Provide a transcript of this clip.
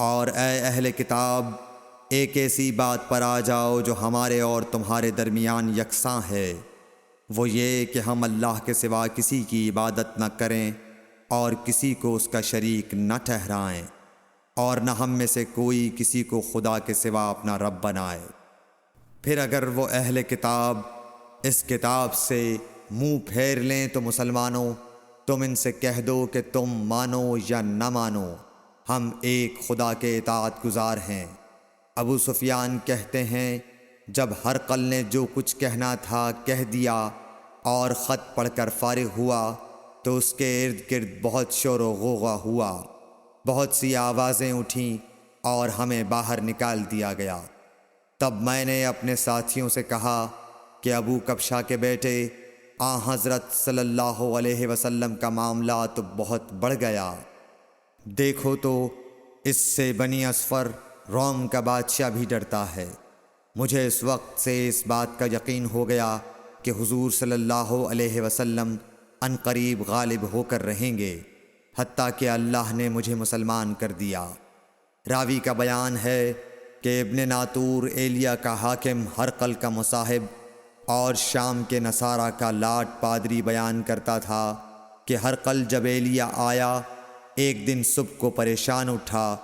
اور اے اہل کتاب، ایک ایسی بات پر آ جاؤ جو ہمارے اور تمہارے درمیان یکساں ہے، وہ یہ کہ ہم اللہ کے سوا کسی کی عبادت نہ کریں اور کسی کو اس کا شریک نہ ٹھہرائیں، اور نہ ہم میں سے کوئی کسی کو خدا کے سوا اپنا رب بنائے۔ پھر اگر وہ اہل کتاب اس کتاب سے منہ پھیر لیں تو مسلمانوں، تم ان سے کہہ دو کہ تم مانو یا نہ مانو، ہم ایک خدا کے اطاعت گزار ہیں۔ ابو سفیان کہتے ہیں، جب ہرقل نے جو کچھ کہنا تھا کہہ دیا اور خط پڑھ کر فارغ ہوا تو اس کے ارد گرد بہت شور و غوغا ہوا، بہت سی آوازیں اٹھیں اور ہمیں باہر نکال دیا گیا۔ تب میں نے اپنے ساتھیوں سے کہا کہ ابو کبشہ کے بیٹے حضرت صلی اللہ علیہ وسلم کا معاملہ تو بہت بڑھ گیا، دیکھو تو اس سے بنی اصفر روم کا بادشاہ بھی ڈرتا ہے۔ مجھے اس وقت سے اس بات کا یقین ہو گیا کہ حضور صلی اللہ علیہ وسلم ان قریب غالب ہو کر رہیں گے، حتیٰ کہ اللہ نے مجھے مسلمان کر دیا۔ راوی کا بیان ہے کہ ابن ناطور ایلیا کا حاکم ہرقل کا مصاحب اور شام کے نصارہ کا لاٹ پادری بیان کرتا تھا کہ ہرقل جب ایلیا آیا ایک دن صبح کو پریشان اٹھا